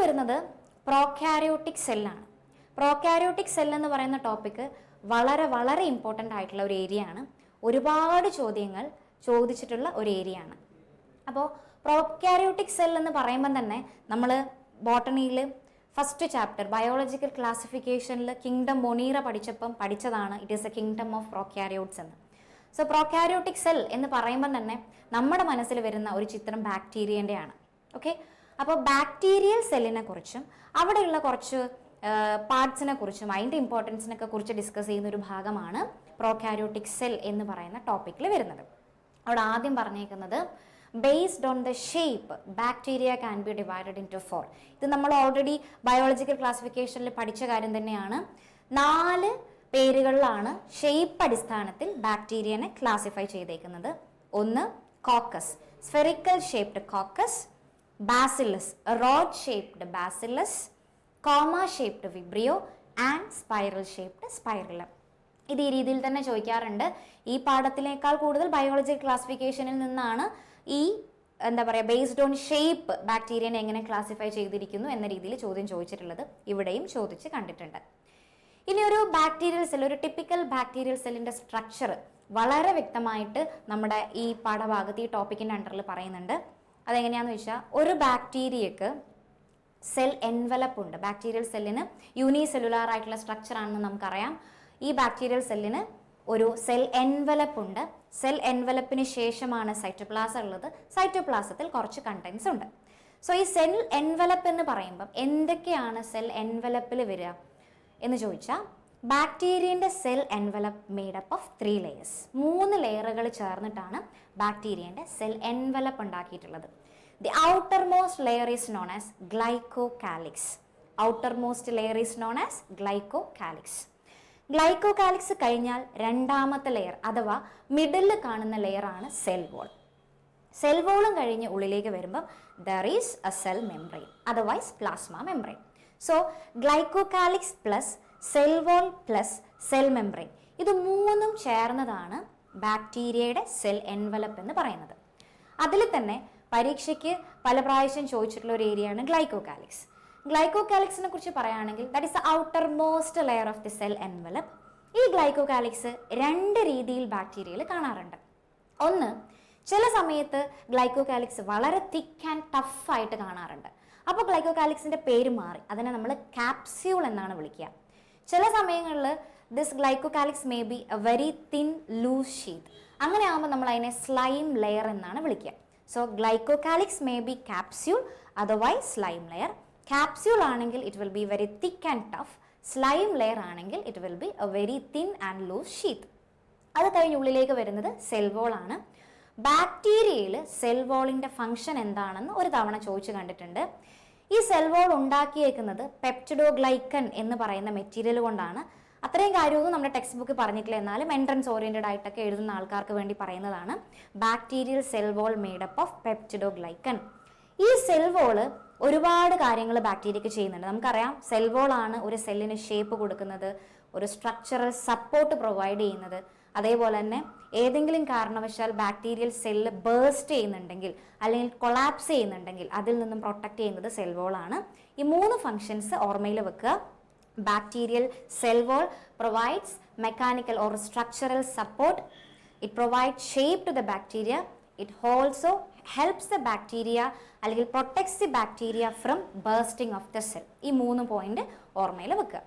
വരുന്നത് prokaryotic സെല്ലാണ്. Prokaryotic cell എന്ന് പറയുന്ന ടോപ്പിക്ക് വളരെ വളരെ ഇമ്പോർട്ടൻ്റ് ആയിട്ടുള്ള ഒരു ഏരിയ ആണ്. ഒരുപാട് ചോദ്യങ്ങൾ ചോദിച്ചിട്ടുള്ള ഒരു ഏരിയ ആണ്. അപ്പോൾ പ്രോകാരിയോട്ടിക് സെൽ എന്ന് പറയുമ്പോൾ തന്നെ നമ്മൾ ബോട്ടണിയിൽ ഫസ്റ്റ് ചാപ്റ്റർ ബയോളജിക്കൽ ക്ലാസിഫിക്കേഷനിൽ കിങ്ഡം മൊണീറ പഠിച്ചതാണ് it is a kingdom of prokaryotes എന്ന്. സോ പ്രോകാരിയോട്ടിക് സെൽ എന്ന് പറയുമ്പോൾ തന്നെ നമ്മുടെ മനസ്സിൽ വരുന്ന ഒരു ചിത്രം ബാക്ടീരിയൻ്റെ ആണ്. ഓക്കെ, അപ്പോൾ ബാക്ടീരിയൽ സെല്ലിനെ കുറിച്ചും അവിടെയുള്ള കുറച്ച് പാർട്സിനെ കുറിച്ചും അതിൻ്റെ ഇമ്പോർട്ടൻസിനൊക്കെ കുറിച്ച് ഡിസ്കസ് ചെയ്യുന്ന ഒരു ഭാഗമാണ് പ്രോകാരിയോട്ടിക് സെൽ എന്ന് പറയുന്ന ടോപ്പിക്കിൽ വരുന്നത്. അവിടെ ആദ്യം പറഞ്ഞേക്കുന്നത് based on the shape bacteria can be divided into 4. ഇത് നമ്മൾ ഓൾറെഡി ബയോളജിക്കൽ ക്ലാസിഫിക്കേഷനിൽ പഠിച്ച കാര്യം തന്നെയാണ്. 4 പേരുകളിലാണ് ഷേപ്പ് അടിസ്ഥാനത്തിൽ ബാക്ടീരിയനെ ക്ലാസിഫൈ ചെയ്തേക്കുന്നത്. ഒന്ന് caucus, spherical shaped caucus, bacillus, rod shaped bacillus, comma shaped Vibrio and spiral shaped സ്പൈറലം. ഇത് ഈ രീതിയിൽ തന്നെ ചോദിക്കാറുണ്ട്. ഈ പാഠത്തിനേക്കാൾ കൂടുതൽ ബയോളജിക്കൽ ക്ലാസിഫിക്കേഷനിൽ നിന്നാണ് ഈ എന്താ പറയുക ബേസ്ഡ് ഓൺ ഷേപ്പ് ബാക്ടീരിയനെ എങ്ങനെ ക്ലാസിഫൈ ചെയ്തിരിക്കുന്നു എന്ന രീതിയിൽ ചോദ്യം ചോദിച്ചിട്ടുള്ളത് ഇവിടെയും ചോദിച്ച് കണ്ടിട്ടുണ്ട്. ഇനി ഒരു ബാക്ടീരിയൽ സെൽ, ഒരു ടിപ്പിക്കൽ ബാക്ടീരിയൽ സെല്ലിൻ്റെ സ്ട്രക്ചർ വളരെ വ്യക്തമായിട്ട് നമ്മുടെ ഈ പാഠഭാഗത്ത് ഈ ടോപ്പിക്കിൻ്റെ അണ്ടറിൽ പറയുന്നുണ്ട്. അതെങ്ങനെയാണെന്ന് വെച്ചാൽ ഒരു ബാക്ടീരിയക്ക് സെൽ എൻവലപ്പ് ഉണ്ട്. ബാക്ടീരിയൽ സെല്ലിന് യൂണിസെല്ലുലാർ ആയിട്ടുള്ള സ്ട്രക്ചർ ആണെന്ന് നമുക്കറിയാം. ഈ ബാക്ടീരിയൽ സെല്ലിന് ഒരു സെൽ എൻവലപ്പ് ഉണ്ട്. സെൽ എൻവലപ്പിന് ശേഷമാണ് സൈറ്റോപ്ലാസം ഉള്ളത്. സൈറ്റോപ്ലാസത്തിൽ കുറച്ച് കണ്ടൻസ് ഉണ്ട്. സോ ഈ സെൽ എൻവലപ്പ് എന്ന് പറയുമ്പം എന്തൊക്കെയാണ് സെൽ എൻവലപ്പിൽ വരിക എന്ന് ചോദിച്ചാൽ, ബാക്ടീരിയൻ്റെ cell envelope made up of 3 layers. 3 ലെയറുകൾ ചേർന്നിട്ടാണ് ബാക്ടീരിയൻ്റെ സെൽ എൻവലപ്പ് ഉണ്ടാക്കിയിട്ടുള്ളത്. The outermost layer is known as glycocalyx. Outermost layer is known as glycocalyx. Glycocalyx കഴിഞ്ഞാൽ രണ്ടാമത്തെ ലെയർ അഥവാ മിഡിൽ കാണുന്ന ലെയർ ആണ് സെൽ വോൾ. സെൽ വോളും കഴിഞ്ഞ് ഉള്ളിലേക്ക് വരുമ്പോൾ there is a cell membrane, otherwise plasma membrane. So glycocalyx plus cell wall plus cell membrane, ഇത് മൂന്നും ചേർന്നതാണ് ബാക്ടീരിയയുടെ സെൽ എൻവലപ്പ് എന്ന് പറയുന്നത്. അതിൽ തന്നെ പരീക്ഷയ്ക്ക് പല പ്രാവശ്യം ചോദിച്ചിട്ടുള്ള ഒരു ഏരിയയാണ് ഗ്ലൈക്കോകാലിക്സ്. ഗ്ലൈക്കോകാലിക്സിനെ കുറിച്ച് പറയുകയാണെങ്കിൽ that is the outer most layer of the cell envelope. ഈ ഗ്ലൈക്കോകാലിക്സ് 2 രീതിയിൽ ബാക്ടീരിയയിൽ കാണാറുണ്ട്. ഒന്ന്, ചില സമയത്ത് ഗ്ലൈക്കോകാലിക്സ് വളരെ തിക്ക് ആൻഡ് ടഫ് ആയിട്ട് കാണാറുണ്ട്. അപ്പോൾ ഗ്ലൈക്കോകാലിക്സിൻ്റെ പേര് മാറി അതിനെ നമ്മൾ കാപ്സ്യൂൾ എന്നാണ് വിളിക്കുക. ചില സമയങ്ങളിൽ this glycocalyx may be a very thin loose sheet. അങ്ങനെ ആകുമ്പോൾ നമ്മൾ അതിനെ സ്ലൈം ലെയർ എന്നാണ് വിളിക്കുക. So glycocalyx may be capsule otherwise slime layer. Capsule ആണെങ്കിൽ it will be very thick and tough. Slime layer ആണെങ്കിൽ it will be a very thin and loose sheath. അത് കഴിഞ്ഞ് ഉള്ളിലേക്ക് വരുന്നത് സെൽ വോൾ ആണ്. ബാക്ടീരിയയിൽ cell വോളിൻ്റെ function എന്താണെന്ന് ഒരു തവണ ചോദിച്ചു കണ്ടിട്ടുണ്ട്. ഈ സെൽ വോൾ ഉണ്ടാക്കിയേക്കുന്നത് പെപ്റ്റിഡോഗ്ലൈക്കൻ എന്ന് പറയുന്ന മെറ്റീരിയൽ കൊണ്ടാണ്. അത്രയും കാര്യമൊന്നും നമ്മുടെ ടെക്സ്റ്റ് ബുക്ക് പറഞ്ഞിട്ടില്ല, എന്നാലും എൻട്രൻസ് ഓറിയൻറ്റഡ് ആയിട്ടൊക്കെ എഴുതുന്ന ആൾക്കാർക്ക് വേണ്ടി പറയുന്നതാണ്. Bacterial cell wall made up of peptidoglycan. ഈ സെൽ വോള് ഒരുപാട് കാര്യങ്ങൾ ബാക്ടീരിയക്ക് ചെയ്യുന്നുണ്ട്. നമുക്കറിയാം സെൽ വോൾ ആണ് ഒരു സെല്ലിന് ഷേപ്പ് കൊടുക്കുന്നത്, ഒരു സ്ട്രക്ചറൽ സപ്പോർട്ട് പ്രൊവൈഡ് ചെയ്യുന്നത്. അതേപോലെ തന്നെ ഏതെങ്കിലും കാരണവശാൽ ബാക്ടീരിയൽ സെല്ല് ബേസ്റ്റ് ചെയ്യുന്നുണ്ടെങ്കിൽ അല്ലെങ്കിൽ കൊളാപ്സ് ചെയ്യുന്നുണ്ടെങ്കിൽ അതിൽ നിന്നും പ്രൊട്ടക്ട് ചെയ്യുന്നത് സെൽ വോൾ ആണ്. ഈ 3 ഫങ്ഷൻസ് ഓർമ്മയിൽ വെക്കുക. Bacterial cell wall provides mechanical or structural support. It provide shape to the bacteria. It also helps the bacteria അല്ലെങ്കിൽ protects the bacteria from bursting of the cell. ഈ 3 point ഓർമ്മയിൽ വെക്കുക.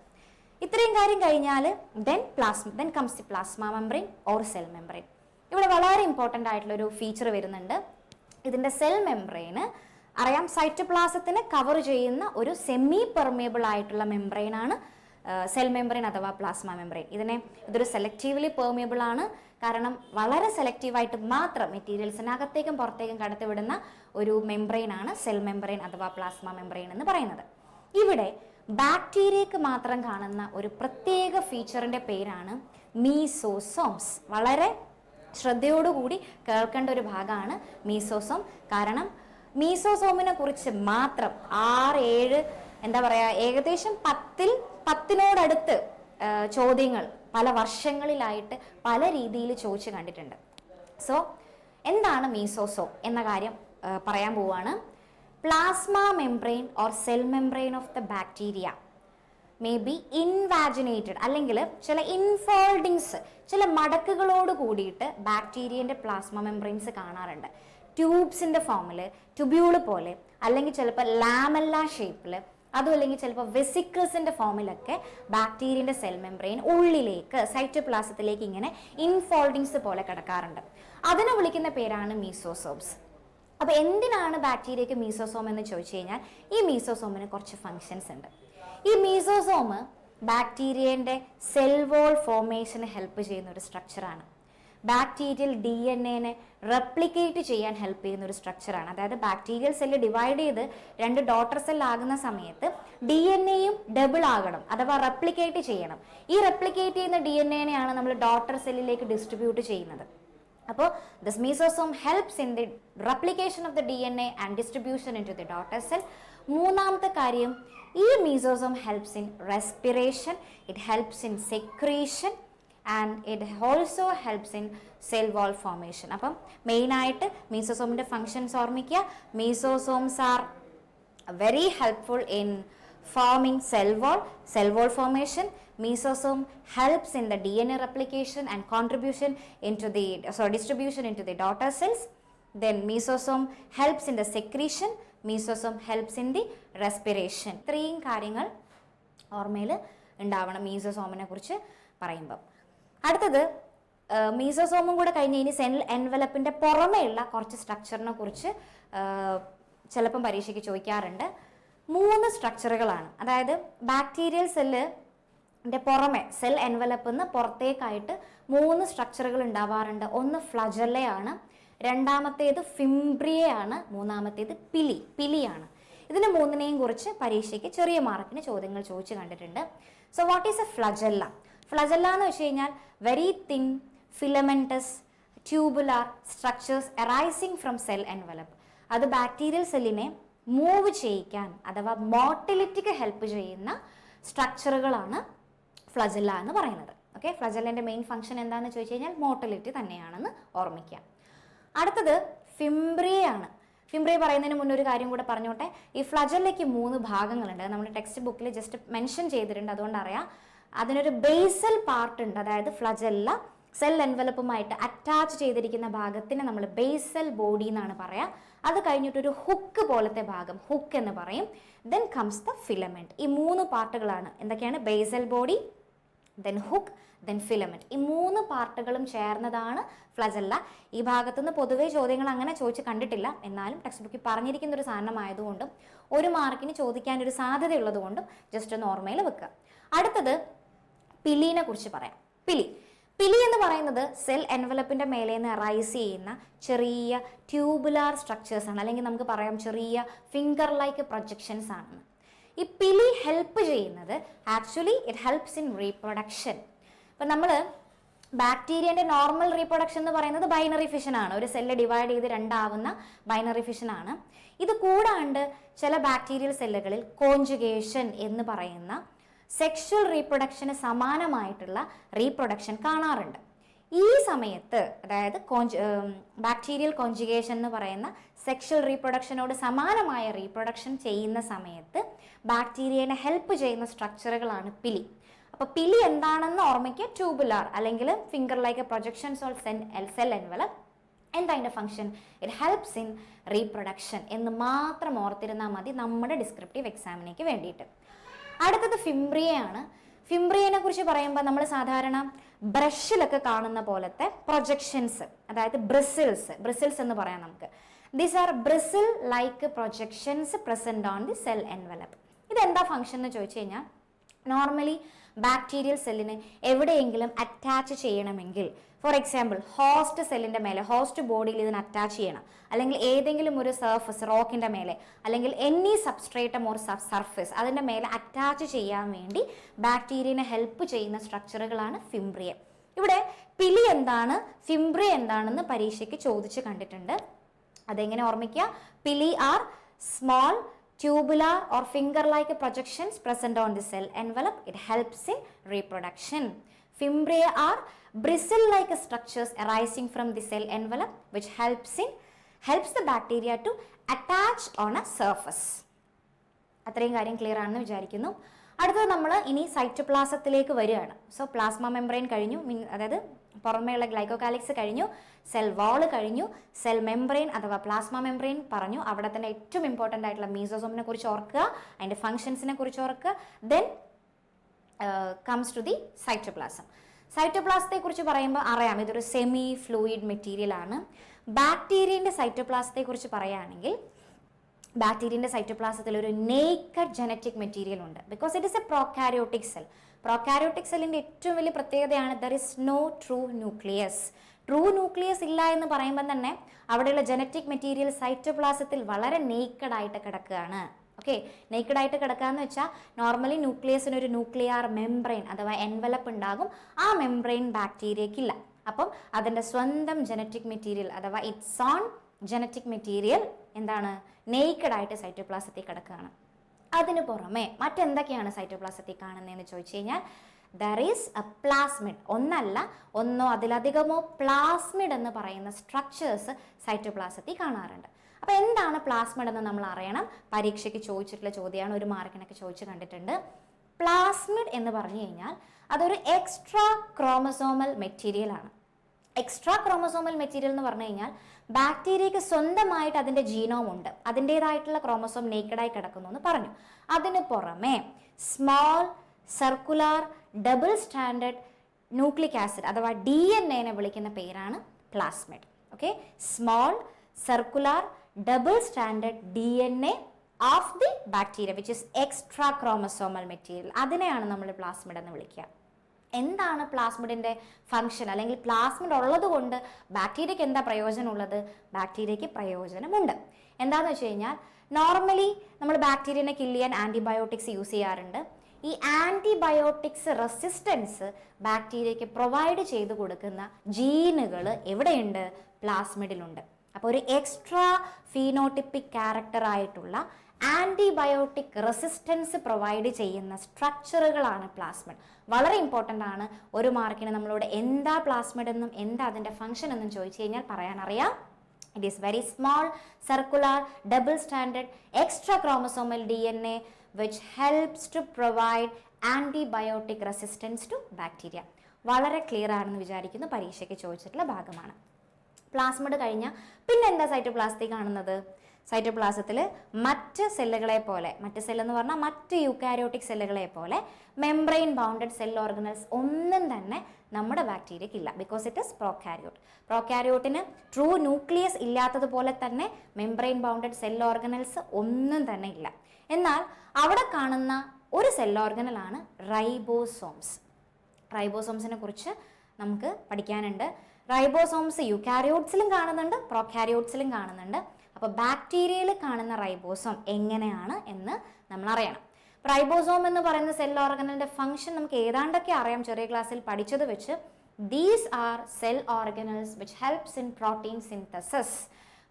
ഇത്രയും കാര്യം കഴിഞ്ഞാൽ then comes the plasma membrane or cell membrane. ഇവിടെ വളരെ important ആയിട്ടുള്ളൊരു ഫീച്ചർ വരുന്നുണ്ട്. ഇതിൻ്റെ സെൽ മെംബ്രെയിന് അറിയാം സൈറ്റോപ്ലാസത്തിനെ കവർ ചെയ്യുന്ന ഒരു സെമി പെർമിയബിൾ ആയിട്ടുള്ള മെംബ്രെയിനാണ് സെൽ മെംബ്രെയിൻ അഥവാ പ്ലാസ്മ മെംബ്രെയിൻ. ഇതൊരു സെലക്റ്റീവ്ലി പെർമിയബിൾ ആണ്. കാരണം വളരെ സെലക്റ്റീവായിട്ട് മാത്രം മെറ്റീരിയൽസിനകത്തേക്കും പുറത്തേക്കും കടത്തിവിടുന്ന ഒരു മെംബ്രെയിനാണ് സെൽ മെംബ്രെയിൻ അഥവാ പ്ലാസ്മ മെംബ്രെയിൻ എന്ന് പറയുന്നത്. ഇവിടെ ബാക്ടീരിയക്ക് മാത്രം കാണുന്ന ഒരു പ്രത്യേക ഫീച്ചറിൻ്റെ പേരാണ് മീസോസോംസ്. വളരെ ശ്രദ്ധയോടുകൂടി കേൾക്കേണ്ട ഒരു ഭാഗമാണ് മീസോസോം. കാരണം മീസോസോമിനെ കുറിച്ച് മാത്രം 6-7 എന്താ പറയുക ഏകദേശം 10-നോടടുത്ത് ചോദ്യങ്ങൾ പല വർഷങ്ങളിലായിട്ട് പല രീതിയിൽ ചോദിച്ചു കണ്ടിട്ടുണ്ട്. സോ എന്താണ് മീസോസോം എന്ന കാര്യം പറയാൻ പോവുകയാണ്. plasma membrane or cell membrane of the bacteria may be invaginated അല്ലെങ്കിൽ ചില ഇൻഫോൾഡിങ്സ്, ചില മടക്കുകളോട് കൂടിയിട്ട് ബാക്ടീരിയൻ്റെ പ്ലാസ്മ മെംബ്രെയിൻസ് കാണാറുണ്ട്. ട്യൂബ്സിൻ്റെ ഫോമിൽ, ട്യൂബ്യൂള് പോലെ, അല്ലെങ്കിൽ ചിലപ്പോൾ ലാമെല്ല ഷേപ്പിൽ, അതും അല്ലെങ്കിൽ ചിലപ്പോൾ വെസിക്കിൾസിൻ്റെ ഫോമിലൊക്കെ ബാക്ടീരിയൻ്റെ സെൽ മെംബ്രെയിൻ ഉള്ളിലേക്ക് സൈറ്റോപ്ലാസത്തിലേക്ക് ഇങ്ങനെ ഇൻഫോൾഡിങ്സ് പോലെ കിടക്കാറുണ്ട്. അതിനെ വിളിക്കുന്ന പേരാണ് മീസോസോംസ്. അപ്പോൾ എന്തിനാണ് ബാക്ടീരിയയ്ക്ക് മീസോസോം എന്ന് ചോദിച്ചു കഴിഞ്ഞാൽ ഈ മീസോസോമിന് കുറച്ച് ഫങ്ഷൻസ് ഉണ്ട്. ഈ മീസോസോം ബാക്ടീരിയൻ്റെ സെൽ വോൾ ഫോർമേഷന് ഹെൽപ്പ് ചെയ്യുന്ന ഒരു സ്ട്രക്ചറാണ്. ബാക്ടീരിയൽ DNA റെപ്ലിക്കേറ്റ് ചെയ്യാൻ ഹെൽപ്പ് ചെയ്യുന്ന ഒരു സ്ട്രക്ചറാണ്. അതായത് ബാക്ടീരിയൽ സെല്ല് ഡിവൈഡ് ചെയ്ത് 2 ഡോട്ടർ സെല്ലാകുന്ന സമയത്ത് DNA ഡബിൾ ആകണം, അഥവാ റെപ്ലിക്കേറ്റ് ചെയ്യണം. ഈ റെപ്ലിക്കേറ്റ് ചെയ്യുന്ന DNA നമ്മൾ ഡോട്ടർ സെല്ലിലേക്ക് ഡിസ്ട്രിബ്യൂട്ട് ചെയ്യുന്നത്. അപ്പോൾ this mesosome helps in the replication of the DNA and distribution in to the daughter cell. മൂന്നാമത്തെ കാര്യം, ഈ mesosome helps in respiration, it helps in secretion and it also helps in cell wall formation. അപ്പം മെയിനായിട്ട് മീസോസോമിൻ്റെ functions ഓർമ്മിക്കുക. Mesosomes are very helpful in forming cell wall formation. Mesosome helps in the DNA replication and contribution into the distribution into the daughter cells. Then mesosome helps in the secretion, mesosome helps in the respiration. ഇത്രയും കാര്യങ്ങൾ ഓർമ്മയിൽ ഉണ്ടാവണം മീസോസോമിനെ കുറിച്ച് പറയുമ്പോൾ. അടുത്തത് മീസോസോമും കൂടെ കഴിഞ്ഞ് ഇനി സെൽ എൻവലപ്പിൻ്റെ പുറമേയുള്ള കുറച്ച് സ്ട്രക്ചറിനെ കുറിച്ച് ചിലപ്പം പരീക്ഷയ്ക്ക് ചോദിക്കാറുണ്ട്. 3 സ്ട്രക്ചറുകളാണ്. അതായത് ബാക്ടീരിയൽ സെല്ലിൻ്റെ പുറമെ സെൽ എൻവലപ്പിൽ നിന്ന് പുറത്തേക്കായിട്ട് 3 സ്ട്രക്ചറുകൾ ഉണ്ടാവാറുണ്ട്. ഒന്ന് ഫ്ലജല്ലയാണ്, രണ്ടാമത്തേത് ഫിംബ്രിയയാണ്, മൂന്നാമത്തേത് പിലിയാണ്. ഇതിന് 3നെയും കുറിച്ച് പരീക്ഷയ്ക്ക് ചെറിയ മാർക്കിന് ചോദ്യങ്ങൾ ചോദിച്ചു കണ്ടിട്ടുണ്ട്. So what is A flagella? Flagella എന്ന് വെച്ച് കഴിഞ്ഞാൽ very thin filamentous tubular structures arising from cell envelope. അത് ബാക്ടീരിയൽ സെല്ലിനെ മൂവ് ചെയ്യിക്കാൻ അഥവാ മോട്ടിലിറ്റിക്ക് ഹെൽപ്പ് ചെയ്യുന്ന സ്ട്രക്ചറുകളാണ് ഫ്ലജല്ല എന്ന് പറയുന്നത്. ഓക്കെ, ഫ്ലജല്ലിൻ്റെ മെയിൻ ഫംഗ്ഷൻ എന്താണെന്ന് ചോദിച്ചു കഴിഞ്ഞാൽ മോട്ടിലിറ്റി തന്നെയാണെന്ന് ഓർമ്മിക്കാം. അടുത്തത് ഫിംബ്രിയയാണ്. ഫിംബ്രിയ പറയുന്നതിന് മുന്നേ ഒരു കാര്യം കൂടെ പറഞ്ഞോട്ടെ. ഈ ഫ്ലജല്ലയ്ക്ക് 3 ഭാഗങ്ങളുണ്ട്. നമ്മുടെ ടെക്സ്റ്റ് ബുക്കിൽ ജസ്റ്റ് മെൻഷൻ ചെയ്തിട്ടുണ്ട്, അതുകൊണ്ട് അറിയാം. അതിനൊരു ബേസൽ പാർട്ട് ഉണ്ട്. അതായത് ഫ്ലജല്ല സെൽ എൻവലപ്പുമായിട്ട് അറ്റാച്ച് ചെയ്തിരിക്കുന്ന ഭാഗത്തിന് നമ്മൾ ബേസൽ ബോഡി എന്നാണ് പറയുക. അത് കഴിഞ്ഞിട്ടൊരു ഹുക്ക് പോലത്തെ ഭാഗം ഹുക്ക് എന്ന് പറയും. Then comes the filament. ഈ 3 പാർട്ടുകളാണ്. എന്തൊക്കെയാണ്? Basal body, then hook, then filament. ഈ 3 പാർട്ടുകളും ചേർന്നതാണ് ഫ്ലജല്ല. ഈ ഭാഗത്തുനിന്ന് പൊതുവേ ചോദ്യങ്ങൾ അങ്ങനെ ചോദിച്ച് കണ്ടിട്ടില്ല. എന്നാലും ടെക്സ്റ്റ് ബുക്കിൽ പറഞ്ഞിരിക്കുന്ന ഒരു സാധനമായതുകൊണ്ടും 1 മാർക്കിന് ചോദിക്കാനൊരു സാധ്യതയുള്ളതുകൊണ്ടും ജസ്റ്റ് ഒന്ന് ഓർമ്മയിൽ വെക്കുക. അടുത്തത് പിലീനെ കുറിച്ച് പറയാം. പിലി എന്ന് പറയുന്നത് സെൽ എൻവലപ്പിൻ്റെ മേലെ നിന്ന് റൈസ് ചെയ്യുന്ന ചെറിയ ട്യൂബുലാർ സ്ട്രക്ചേഴ്സ് ആണ്, അല്ലെങ്കിൽ നമുക്ക് പറയാം ചെറിയ ഫിംഗർ ലൈക്ക് പ്രൊജക്ഷൻസ് ആണ്. ഈ പിലി ഹെൽപ്പ് ചെയ്യുന്നത് actually it helps in reproduction. ഇപ്പം നമ്മൾ ബാക്ടീരിയൻ്റെ നോർമൽ റീപ്രൊഡക്ഷൻ എന്ന് പറയുന്നത് ബൈനറി ഫിഷൻ ആണ്. ഒരു സെല്ല് ഡിവൈഡ് ചെയ്ത് 2 ആവുന്ന ബൈനറി ഫിഷൻ ആണ്. ഇത് കൂടാണ്ട് ചില ബാക്ടീരിയൽ സെല്ലുകളിൽ കോൺജുഗേഷൻ എന്ന് പറയുന്ന സെക്ഷൽ റീപ്രൊഡക്ഷന് സമാനമായിട്ടുള്ള റീപ്രൊഡക്ഷൻ കാണാറുണ്ട്. ഈ സമയത്ത് അതായത് ബാക്ടീരിയൽ കോൺജുഗേഷൻ എന്ന് പറയുന്ന സെക്ഷൽ റീപ്രൊഡക്ഷനോട് സമാനമായ റീപ്രൊഡക്ഷൻ ചെയ്യുന്ന സമയത്ത് ബാക്ടീരിയനെ ഹെൽപ്പ് ചെയ്യുന്ന സ്ട്രക്ചറുകളാണ് പിലി. അപ്പോൾ പിലി എന്താണെന്ന് ഓർമ്മിക്കുക. ട്യൂബുലാർ അല്ലെങ്കിൽ finger like projections all cell envelope. എന്താ അതിൻ്റെ function? It helps in reproduction എന്ന് മാത്രം ഓർത്തിരുന്നാൽ മതി നമ്മുടെ ഡിസ്ക്രിപ്റ്റീവ് എക്സാമിനേക്ക് വേണ്ടിയിട്ട്. അടുത്തത് ഫിംബ്രിയയാണ്. ഫിംബ്രിയനെ കുറിച്ച് പറയുമ്പോൾ നമ്മൾ സാധാരണ ബ്രഷിലൊക്കെ കാണുന്ന പോലത്തെ പ്രൊജക്ഷൻസ്, അതായത് ബ്രിസിൽസ് എന്ന് പറയാം നമുക്ക്. These are bristle like projections present on the cell envelope. ഇതെന്താ ഫംഗ്ഷൻ എന്ന് ചോദിച്ചു കഴിഞ്ഞാൽ, നോർമലി ബാക്ടീരിയൽ സെല്ലിന് എവിടെയെങ്കിലും അറ്റാച്ച് ചെയ്യണമെങ്കിൽ, ഫോർ എക്സാമ്പിൾ ഹോസ്റ്റ് സെല്ലിൻ്റെ മേലെ, ഹോസ്റ്റ് ബോഡിയിൽ ഇതിന് അറ്റാച്ച് ചെയ്യണം, അല്ലെങ്കിൽ ഏതെങ്കിലും ഒരു സർഫസ് റോക്കിൻ്റെ മേലെ, അല്ലെങ്കിൽ എനി സബ്സ്ട്രേറ്റം ഓർ സർഫസ് അതിൻ്റെ മേലെ അറ്റാച്ച് ചെയ്യാൻ വേണ്ടി ബാക്ടീരിയനെ ഹെൽപ്പ് ചെയ്യുന്ന സ്ട്രക്ചറുകളാണ് ഫിംബ്രിയ. ഇവിടെ പിലി എന്താണ്, ഫിംബ്രിയ എന്താണെന്ന് പരീക്ഷയ്ക്ക് ചോദിച്ച് കണ്ടിട്ടുണ്ട്. അതെങ്ങനെ ഓർമ്മിക്കുക? Pili are small tubular or finger-like projections present on the cell envelope. It helps in reproduction. Fimbria are bristle-like structures arising from the cell envelope, which helps the bacteria to attach on a surface. അത്രയും കാര്യം clear ആണെന്ന് വിചാരിക്കുന്നു. അടുത്തത് നമ്മൾ ഇനി സൈറ്റോപ്ലാസത്തിലേക്ക് വരികയാണ്. So plasma membrane കഴിഞ്ഞു, അതായത് പുറമേയുള്ള ഗ്ലൈക്കോകാലിക്സ് കഴിഞ്ഞു, സെൽ വാള് കഴിഞ്ഞു, സെൽ മെംബ്രെയിൻ അഥവാ പ്ലാസ്മ മെംബ്രെയിൻ പറഞ്ഞു. അവിടെ തന്നെ ഏറ്റവും ഇമ്പോർട്ടൻ്റ് ആയിട്ടുള്ള മീസോസോമിനെ കുറിച്ച് ഓർക്കുക, അതിൻ്റെ ഫങ്ഷൻസിനെ കുറിച്ച് ഓർക്കുക. Then comes to the cytoplasm. സൈറ്റോപ്ലാസത്തെ കുറിച്ച് പറയുമ്പോൾ അറിയാം, ഇതൊരു സെമി ഫ്ലൂയിഡ് മെറ്റീരിയൽ ആണ്. ബാക്ടീരിയൻ്റെ സൈറ്റോപ്ലാസത്തെ കുറിച്ച് പറയുകയാണെങ്കിൽ ബാക്ടീരിയൻ്റെ സൈറ്റോപ്ലാസത്തിൽ ഒരു നേക്കഡ് ജനറ്റിക് മെറ്റീരിയൽ ഉണ്ട്. Because it is a prokaryotic cell. Prokaryotic സെല്ലിൻ്റെ ഏറ്റവും വലിയ പ്രത്യേകതയാണ് there is no true nucleus. True nucleus ഇല്ല എന്ന് പറയുമ്പോൾ തന്നെ അവിടെയുള്ള ജനറ്റിക് മെറ്റീരിയൽ സൈറ്റോപ്ലാസത്തിൽ വളരെ നേക്കഡ് ആയിട്ട് കിടക്കുകയാണ്. ഓക്കെ, നേക്കഡ് ആയിട്ട് കിടക്കുക എന്ന് വെച്ചാൽ നോർമലി ന്യൂക്ലിയസിന് ഒരു ന്യൂക്ലിയർ മെംബ്രെയിൻ അഥവാ എൻവലപ്പ് ഉണ്ടാകും. ആ മെംബ്രെയിൻ ബാക്ടീരിയക്കില്ല. അപ്പം അതിൻ്റെ സ്വന്തം ജനറ്റിക് മെറ്റീരിയൽ അഥവാ ഇറ്റ്സ് ഓൺ ജനറ്റിക് മെറ്റീരിയൽ എന്താണ്, നേക്കഡ് ആയിട്ട് സൈറ്റോപ്ലാസത്തിൽ കിടക്കുകയാണ്. അതിന് പുറമെ മറ്റെന്തൊക്കെയാണ് സൈറ്റോപ്ലാസത്തിൽ കാണുന്നതെന്ന് ചോദിച്ചു കഴിഞ്ഞാൽ ദർ ഈസ് എ പ്ലാസ്മിഡ്. ഒന്നല്ല, ഒന്നോ അതിലധികമോ പ്ലാസ്മിഡ് എന്ന് പറയുന്ന സ്ട്രക്ചേഴ്സ് സൈറ്റോപ്ലാസത്തിൽ കാണാറുണ്ട്. അപ്പോൾ എന്താണ് പ്ലാസ്മിഡ് എന്ന് നമ്മൾ അറിയണം. പരീക്ഷയ്ക്ക് ചോദിച്ചിട്ടുള്ള ചോദ്യമാണ്, ഒരു മാർക്കിനൊക്കെ ചോദിച്ചു കണ്ടിട്ടുണ്ട്. പ്ലാസ്മിഡ് എന്ന് പറഞ്ഞു കഴിഞ്ഞാൽ അതൊരു എക്സ്ട്രാ ക്രോമസോമൽ മെറ്റീരിയൽ ആണ്. എക്സ്ട്രാ ക്രോമസോമൽ മെറ്റീരിയൽ എന്ന് പറഞ്ഞു കഴിഞ്ഞാൽ ബാക്ടീരിയക്ക് സ്വന്തമായിട്ട് അതിൻ്റെ ജീനോം ഉണ്ട്, അതിൻ്റേതായിട്ടുള്ള ക്രോമസോം നേക്കഡായി കിടക്കുന്നു എന്ന് പറഞ്ഞു. അതിന് പുറമെ small circular double standard nucleic acid അഥവാ DNA വിളിക്കുന്ന പേരാണ് plasmid. Okay, small circular double standard DNA of the bacteria which is extra chromosomal material. അതിനെയാണ് നമ്മൾ പ്ലാസ്മിഡ് എന്ന് വിളിക്കുക. എന്താണ് പ്ലാസ്മിഡിൻ്റെ ഫംഗ്ഷൻ, അല്ലെങ്കിൽ പ്ലാസ്മിഡ് ഉള്ളത് കൊണ്ട് ബാക്ടീരിയക്ക് എന്താ പ്രയോജനമുള്ളത്? ബാക്ടീരിയക്ക് പ്രയോജനമുണ്ട്. എന്താണെന്ന് വെച്ച് കഴിഞ്ഞാൽ നോർമലി നമ്മൾ ബാക്ടീരിയനെ കില്ല് ചെയ്യാൻ ആൻറ്റിബയോട്ടിക്സ് യൂസ് ചെയ്യാറുണ്ട്. ഈ ആൻറ്റിബയോട്ടിക്സ് റെസിസ്റ്റൻസ് ബാക്ടീരിയക്ക് പ്രൊവൈഡ് ചെയ്ത് കൊടുക്കുന്ന ജീനുകൾ എവിടെയുണ്ട്? പ്ലാസ്മിഡിലുണ്ട്. അപ്പോൾ ഒരു എക്സ്ട്രാ ഫീനോട്ടിപ്പിക് ക്യാരക്ടർ ആയിട്ടുള്ള ആൻറ്റിബയോട്ടിക് റെസിസ്റ്റൻസ് പ്രൊവൈഡ് ചെയ്യുന്ന സ്ട്രക്ചറുകളാണ് പ്ലാസ്മിഡ്. വളരെ ഇമ്പോർട്ടൻ്റ് ആണ്. ഒരു മാർക്കിന് നമ്മളോട് എന്താ പ്ലാസ്മിഡ് എന്നും എന്താ അതിൻ്റെ ഫംഗ്ഷൻ എന്നും ചോദിച്ചു കഴിഞ്ഞാൽ പറയാനറിയാം. It is very small circular double standard extra chromosomal DNA which helps to provide antibiotic resistance to bacteria. വളരെ ക്ലിയർ ആണെന്ന് വിചാരിക്കുന്നു. പരീക്ഷയ്ക്ക് ചോദിച്ചിട്ടുള്ള ഭാഗമാണ്. പ്ലാസ്മിഡ് കഴിഞ്ഞാൽ പിന്നെ എന്താ സൈറ്റോപ്ലാസത്തിൽ കാണുന്നത്? സൈറ്റോപ്ലാസത്തിൽ മറ്റ് സെല്ലുകളെ പോലെ, മറ്റ് സെല്ലെന്ന് പറഞ്ഞാൽ മറ്റ് യൂക്കാരിയോട്ടിക് സെല്ലുകളെ പോലെ മെംബ്രെയിൻ ബൗണ്ടഡ് സെൽ ഓർഗനൽസ് ഒന്നും തന്നെ നമ്മുടെ ബാക്ടീരിയക്കില്ല. Because it is prokaryote. പ്രോകാരിയോട്ടിന് ട്രൂ ന്യൂക്ലിയസ് ഇല്ലാത്തതുപോലെ തന്നെ മെംബ്രെയിൻ ബൗണ്ടഡ് സെൽ ഓർഗനൽസ് ഒന്നും തന്നെ ഇല്ല. എന്നാൽ അവിടെ കാണുന്ന ഒരു സെൽ ഓർഗനലാണ് റൈബോസോംസ്. റൈബോസോംസിനെ കുറിച്ച് നമുക്ക് പഠിക്കാനുണ്ട്. റൈബോസോംസ് യൂക്കാരിയോട്സിലും കാണുന്നുണ്ട്, പ്രോകാരിയോട്സിലും കാണുന്നുണ്ട്. അപ്പോൾ ബാക്ടീരിയയിൽ കാണുന്ന റൈബോസോം എങ്ങനെയാണ് എന്ന് നമ്മൾ അറിയണം. റൈബോസോം എന്ന് പറയുന്ന സെൽ ഓർഗനലിൻ്റെ ഫംഗ്ഷൻ നമുക്ക് ഏതാണ്ടൊക്കെ അറിയാം, ചെറിയ ക്ലാസ്സിൽ പഠിച്ചത് വെച്ച്. These are cell organelles which helps in protein synthesis.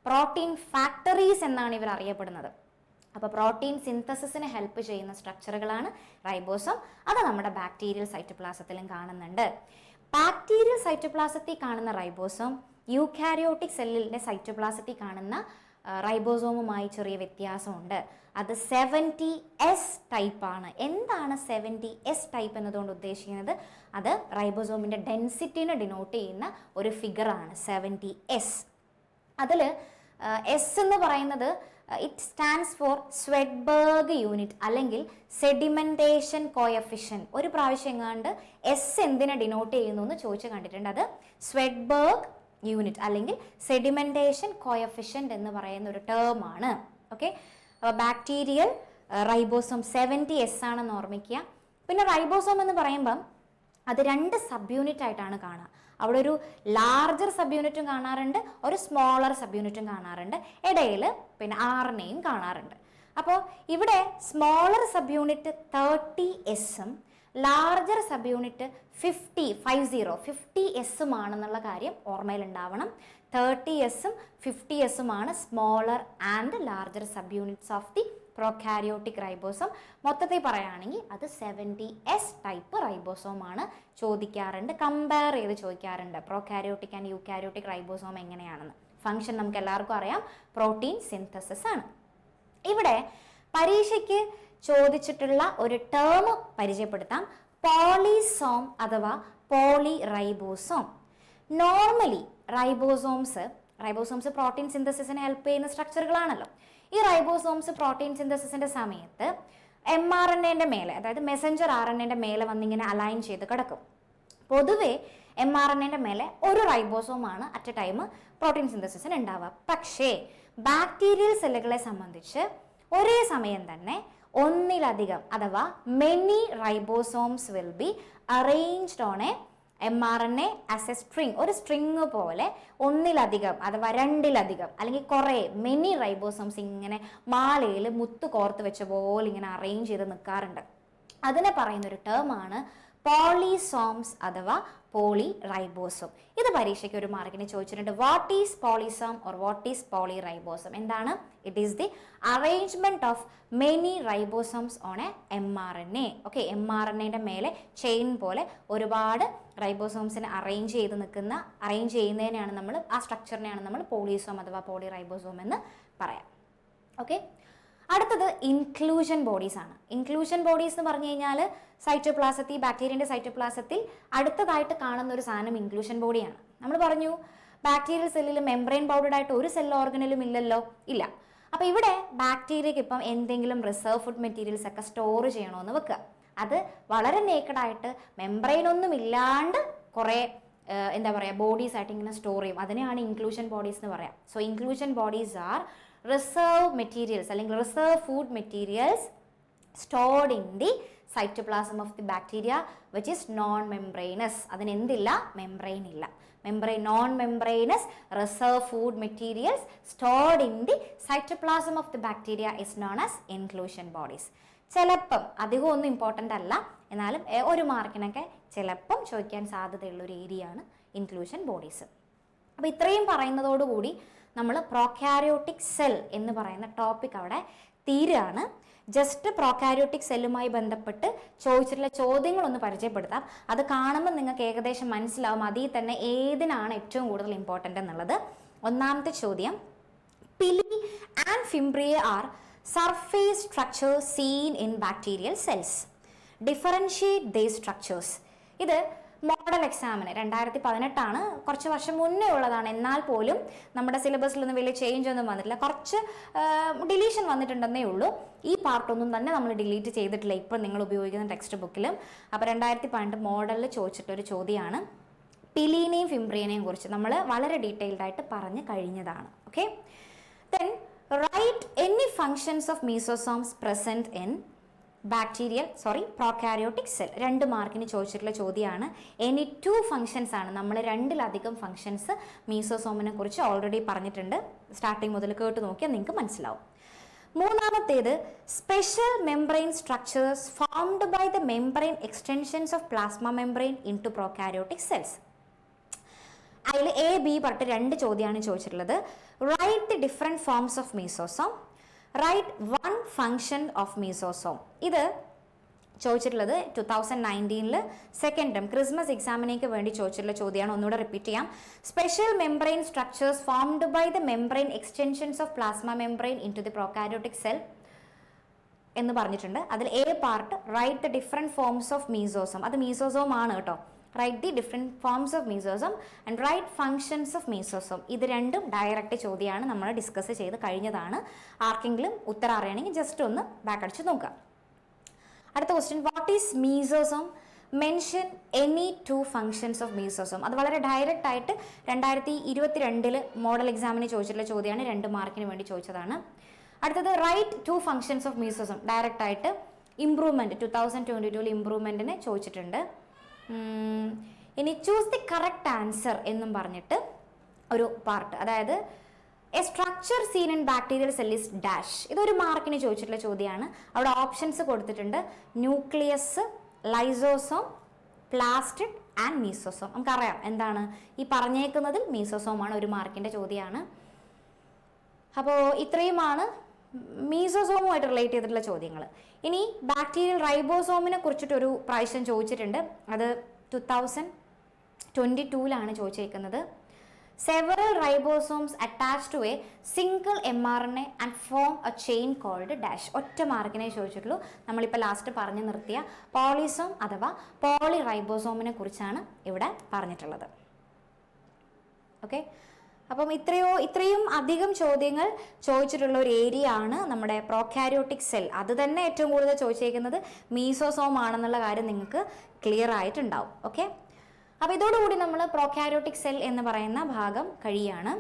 Protein factories എന്നാണ് ഇവർ അറിയപ്പെടുന്നത്. അപ്പോൾ പ്രോട്ടീൻ സിന്തസിസിന് ഹെൽപ്പ് ചെയ്യുന്ന സ്ട്രക്ചറുകളാണ് റൈബോസോം. അത് നമ്മുടെ ബാക്ടീരിയൽ സൈറ്റോപ്ലാസത്തിലും കാണുന്നുണ്ട്. ബാക്ടീരിയൽ സൈറ്റോപ്ലാസത്തിൽ കാണുന്ന റൈബോസോം യൂക്കാരിയോട്ടിക് സെല്ലിൻ്റെ സൈറ്റോപ്ലാസത്തിൽ കാണുന്ന റൈബോസോമുമായി ചെറിയ വ്യത്യാസമുണ്ട്. അത് 70S ടൈപ്പാണ്. എന്താണ് 70S ടൈപ്പ് എന്നതുകൊണ്ട് ഉദ്ദേശിക്കുന്നത്? അത് റൈബോസോമിൻ്റെ ഡെൻസിറ്റിനെ ഡിനോട്ട് ചെയ്യുന്ന ഒരു ഫിഗറാണ് 70S. അതിൽ എസ് എന്ന് പറയുന്നത് ഇറ്റ് സ്റ്റാൻഡ്സ് ഫോർ സ്വെഡ്ബർഗ് യൂണിറ്റ് അല്ലെങ്കിൽ സെഡിമെൻറ്റേഷൻ കോയഫിഷ്യൻ. ഒരു പ്രാവശ്യം എങ്ങാണ്ട് എസ് എന്തിനെ ഡിനോട്ട് ചെയ്യുന്നു എന്ന് ചോദിച്ചു കണ്ടിട്ടുണ്ട്. അത് സ്വെഡ്ബർഗ് യൂണിറ്റ് അല്ലെങ്കിൽ സെഡിമെൻറ്റേഷൻ കോയഫിഷ്യൻ്റ് എന്ന് പറയുന്ന ഒരു ടേമാണ്. ഓക്കെ, ബാക്ടീരിയൽ റൈബോസോം 70S ആണെന്ന് ഓർമ്മിക്കുക. പിന്നെ റൈബോസോം എന്ന് പറയുമ്പം അത് 2 സബ് യൂണിറ്റ് ആയിട്ടാണ് കാണുക. അവിടെ ഒരു ലാർജർ സബ് യൂണിറ്റും കാണാറുണ്ട്, ഒരു സ്മോളർ സബ് യൂണിറ്റും കാണാറുണ്ട്, ഇടയിൽ പിന്നെ RNAയും കാണാറുണ്ട്. അപ്പോൾ ഇവിടെ smaller sub unit 30S larger sub unit 50 ആണെന്നുള്ള കാര്യം ഓർമ്മയിലുണ്ടാവണം. 30S 50S smaller and larger sub units of the prokaryotic ribosome. മൊത്തത്തിൽ പറയുകയാണെങ്കിൽ അത് 70S ടൈപ്പ് റൈബോസോം ആണ്. ചോദിക്കാറുണ്ട്, കമ്പയർ ചെയ്ത് ചോദിക്കാറുണ്ട് പ്രോകാരിയോട്ടിക് ആൻഡ് യൂക്കാരിയോട്ടിക് റൈബോസോം എങ്ങനെയാണെന്ന്. ഫംഗ്ഷൻ നമുക്ക് എല്ലാവർക്കും അറിയാം, പ്രോട്ടീൻ സിന്തസിസ് ആണ്. ഇവിടെ പരീക്ഷയ്ക്ക് ചോദിച്ചിട്ടുള്ള ഒരു ടേം പരിചയപ്പെടുത്താം, പോളിസോം അഥവാ പോളിറൈബോസോം. നോർമലി റൈബോസോംസ് പ്രോട്ടീൻ സിന്തസിസിനെ ഹെൽപ്പ് ചെയ്യുന്ന സ്ട്രക്ചറുകളാണല്ലോ. ഈ റൈബോസോംസ് പ്രോട്ടീൻ സിന്തസിസിന്റെ സമയത്ത് mRNA മേലെ, അതായത് മെസഞ്ചർ RNA മേലെ വന്നിങ്ങനെ അലൈൻ ചെയ്ത് കിടക്കും. പൊതുവെ mRNA മേലെ ഒരു റൈബോസോമാണ് അറ്റ് എ ടൈം പ്രോട്ടീൻ സിന്തസിസിന് ഉണ്ടാവുക. പക്ഷേ ബാക്ടീരിയൽ സെല്ലുകളെ സംബന്ധിച്ച് ഒരേ സമയം തന്നെ ഒന്നിലധികം അഥവാ many ribosomes will be arranged on a mRNA as A string, ഒരു സ്ട്രിങ് പോലെ ഒന്നിലധികം അഥവാ രണ്ടിലധികം അല്ലെങ്കിൽ കുറേ മെനി റൈബോസോംസ് ഇങ്ങനെ മാലയിൽ മുത്ത് കോർത്ത് വെച്ച പോലെ ഇങ്ങനെ അറേഞ്ച് ചെയ്ത് നിൽക്കാറുണ്ട്. അതിനെ പറയുന്നൊരു ടേമാണ് പോളിസോംസ് അഥവാ പോളിറൈബോസോം. ഇത് പരീക്ഷയ്ക്ക് ഒരു മാർക്കിന് ചോദിച്ചിട്ടുണ്ട്. What is polysome or what is polyribosome? എന്താണ്? It is the arrangement of many ribosomes on a mRNA. Okay, mRNA മേലെ ചെയിൻ പോലെ ഒരുപാട് റൈബോസോംസിനെ അറേഞ്ച് ചെയ്യുന്നതിനെയാണ് നമ്മൾ, ആ സ്ട്രക്ചറിനെയാണ് നമ്മൾ പോളിസോം അഥവാ പോളിറൈബോസോം എന്ന് പറയാം. ഓക്കെ, അടുത്തത് ഇൻക്ലൂഷൻ ബോഡീസ് ആണ്. ഇൻക്ലൂഷൻ ബോഡീസ് എന്ന് പറഞ്ഞു കഴിഞ്ഞാൽ സൈറ്റോപ്ലാസത്തിൽ, ബാക്ടീരിയൻ്റെ സൈറ്റോപ്ലാസത്തിൽ അടുത്തതായിട്ട് കാണുന്ന ഒരു സാധനം ഇൻക്ലൂഷൻ ബോഡിയാണ്. നമ്മൾ പറഞ്ഞു ബാക്ടീരിയൽ സെല്ലിൽ മെംബ്രെയിൻ ബൗണ്ടഡ് ആയിട്ട് ഒരു സെൽ ഓർഗനിലും ഇല്ലല്ലോ, ഇല്ല. അപ്പോൾ ഇവിടെ ബാക്ടീരിയക്ക് ഇപ്പം എന്തെങ്കിലും റിസർവ് ഫുഡ് മെറ്റീരിയൽസ് ഒക്കെ സ്റ്റോർ ചെയ്യണമെന്ന് വെക്കുക. അത് വളരെ നേക്കഡായിട്ട് മെംബ്രെയിൻ ഒന്നും ഇല്ലാണ്ട് കുറേ എന്താ പറയുക ബോഡീസ് ആയിട്ട് ഇങ്ങനെ സ്റ്റോർ ചെയ്യും. അതിനെയാണ് ഇൻക്ലൂഷൻ ബോഡീസ് എന്ന് പറയാം. So inclusion bodies are reserve materials അല്ലെങ്കിൽ reserve food materials stored in the cytoplasm of the bacteria which is non-membranous. അതിന് എന്തില്ല? മെംബ്രെയിൻ ഇല്ല. non-membranous reserve food materials stored in the cytoplasm of the bacteria is known as inclusion bodies. ചിലപ്പം അധികം ഒന്നും important അല്ല, എന്നാലും ഒരു മാർക്കിനൊക്കെ ചിലപ്പം ചോദിക്കാൻ സാധ്യതയുള്ള ഒരു ഏരിയയാണ് ഇൻക്ലൂഷൻ ബോഡീസ്. അപ്പോൾ ഇത്രയും പറയുന്നതോടുകൂടി നമ്മൾ പ്രോകാരിയോട്ടിക് സെൽ എന്ന് പറയുന്ന ടോപ്പിക് അവിടെ തീരുകയാണ്. ജസ്റ്റ് പ്രോകാരിയോട്ടിക് സെല്ലുമായി ബന്ധപ്പെട്ട് ചോദിച്ചിട്ടുള്ള ചോദ്യങ്ങളൊന്ന് പരിചയപ്പെടുത്താം. അത് കാണുമ്പോൾ നിങ്ങൾക്ക് ഏകദേശം മനസ്സിലാവും അതിൽ തന്നെ ഏതിനാണ് ഏറ്റവും കൂടുതൽ ഇമ്പോർട്ടൻ്റ് എന്നുള്ളത്. ഒന്നാമത്തെ ചോദ്യം, pili and fimbriae are surface structures seen in bacterial cells. Differentiate these structures. ഇത് മോഡൽ എക്സാമിന് 2018 കുറച്ച് വർഷം മുന്നേ ഉള്ളതാണ്. എന്നാൽ പോലും നമ്മുടെ സിലബസിലൊന്നും വലിയ ചേഞ്ച് ഒന്നും വന്നിട്ടില്ല, കുറച്ച് ഡിലീഷൻ വന്നിട്ടുണ്ടെന്നേ ഉള്ളൂ. ഈ പാർട്ടൊന്നും തന്നെ നമ്മൾ ഡിലീറ്റ് ചെയ്തിട്ടില്ല ഇപ്പം നിങ്ങൾ ഉപയോഗിക്കുന്ന ടെക്സ്റ്റ് ബുക്കിലും. അപ്പോൾ 2018 മോഡലിൽ ചോദിച്ചിട്ടൊരു ചോദ്യമാണ്. പിലീനെയും ഫിംബ്രിയനെയും കുറിച്ച് നമ്മൾ വളരെ ഡീറ്റെയിൽഡ് ആയിട്ട് പറഞ്ഞു കഴിഞ്ഞതാണ്. Okay, then write any functions of mesosomes present in prokaryotic cell. 2 മാർക്കിന് ചോദിച്ചിട്ടുള്ള ചോദ്യമാണ്. എനി 2 ഫങ്ഷൻസ് ആണ്. നമ്മൾ 2-ലധികം ഫങ്ഷൻസ് മീസോസോമിനെ കുറിച്ച് ഓൾറെഡി പറഞ്ഞിട്ടുണ്ട്. സ്റ്റാർട്ടിങ് മുതൽ കേട്ട് നോക്കിയാൽ നിങ്ങൾക്ക് മനസ്സിലാവും. മൂന്നാമത്തേത്, special membrane structures formed by the membrane extensions of plasma membrane into prokaryotic cells. അതിൽ A-B പറഞ്ഞിട്ട് 2 ചോദ്യമാണ് ചോദിച്ചിട്ടുള്ളത്. Write the different forms of mesosome, write 1 function of mesosome. ഇത് ചോദിച്ചിട്ടുള്ളത് 2019 സെക്കൻഡ് ടേം ക്രിസ്മസ് എക്സാമിനേക്ക് വേണ്ടി ചോദിച്ചിട്ടുള്ള ചോദ്യമാണ്. ഒന്നുകൂടെ റിപ്പീറ്റ് ചെയ്യാം. Special membrane structures formed by the membrane extensions of plasma membrane in to the prokaryotic cell എന്ന് പറഞ്ഞിട്ടുണ്ട്. അതിൽ A part, write the different forms of mesosome. അത് മീസോസോം ആണ് കേട്ടോ. Write the different forms of mesosome and write functions of mesosome. ഇത് രണ്ടും direct ചോദ്യമാണ്, നമ്മൾ ഡിസ്കസ് ചെയ്ത് കഴിഞ്ഞതാണ്. ആർക്കെങ്കിലും ഉത്തരം അറിയണമെങ്കിൽ ജസ്റ്റ് ഒന്ന് ബാക്ക് അടിച്ച് നോക്കാം. അടുത്ത question, what is mesosome? Mention any 2 functions of mesosome. അത് വളരെ ഡയറക്റ്റ് ആയിട്ട് 2022 മോഡൽ എക്സാമിന് ചോദിച്ചിട്ടുള്ള ചോദ്യമാണ്. 2 മാർക്കിന് വേണ്ടി ചോദിച്ചതാണ്. അടുത്തത്, write 2 functions of mesosome. Direct ആയിട്ട് ഇംപ്രൂവ്മെൻറ്റ് 2022 ഇംപ്രൂവ്മെൻറ്റിന് ചോദിച്ചിട്ടുണ്ട്. ഇനി ചൂസ് ദി കറക്റ്റ് ആൻസർ എന്നും പറഞ്ഞിട്ട് ഒരു പാർട്ട്, അതായത് A structure scene in bacterial cell is dash. ഇതൊരു മാർക്കിന് ചോദിച്ചിട്ടുള്ള ചോദ്യമാണ്. അവിടെ ഓപ്ഷൻസ് കൊടുത്തിട്ടുണ്ട്: nucleus, lysosome, plastid and mesosome. നമുക്കറിയാം എന്താണ് ഈ പറഞ്ഞേക്കുന്നതിൽ മീസോസോമാണ്. 1 മാർക്കിൻ്റെ ചോദ്യമാണ്. അപ്പോൾ ഇത്രയുമാണ് മീസോസോമുമായിട്ട് റിലേറ്റ് ചെയ്തിട്ടുള്ള ചോദ്യങ്ങൾ. ഇനി ബാക്ടീരിയൽ റൈബോസോമിനെ കുറിച്ചിട്ടൊരു പ്രാവശ്യം ചോദിച്ചിട്ടുണ്ട്. അത് 2022 ചോദിച്ചേക്കുന്നത്. Several ribosomes attach to a single mRNA and form a chain called dash. ഒറ്റ മാർക്കിനെ ചോദിച്ചിട്ടുള്ളൂ. നമ്മളിപ്പോൾ ലാസ്റ്റ് പറഞ്ഞു നിർത്തിയ പോളിസോം അഥവാ പോളി റൈബോസോമിനെ കുറിച്ചാണ് ഇവിടെ പറഞ്ഞിട്ടുള്ളത്. ഓക്കെ, അപ്പം ഇത്രയും അധികം ചോദ്യങ്ങൾ ചോദിച്ചിട്ടുള്ള ഒരു ഏരിയ ആണ് നമ്മുടെ പ്രോകാരിയോട്ടിക് സെൽ. അത് തന്നെ ഏറ്റവും കൂടുതൽ ചോദിച്ചേക്കുന്നത് മീസോസോം ആണെന്നുള്ള കാര്യം നിങ്ങൾക്ക് ക്ലിയർ ആയിട്ടുണ്ടാവും. ഓക്കെ, അപ്പോൾ ഇതോടുകൂടി നമ്മൾ പ്രോകാരിയോട്ടിക് സെൽ എന്ന് പറയുന്ന ഭാഗം കഴിയാണ്.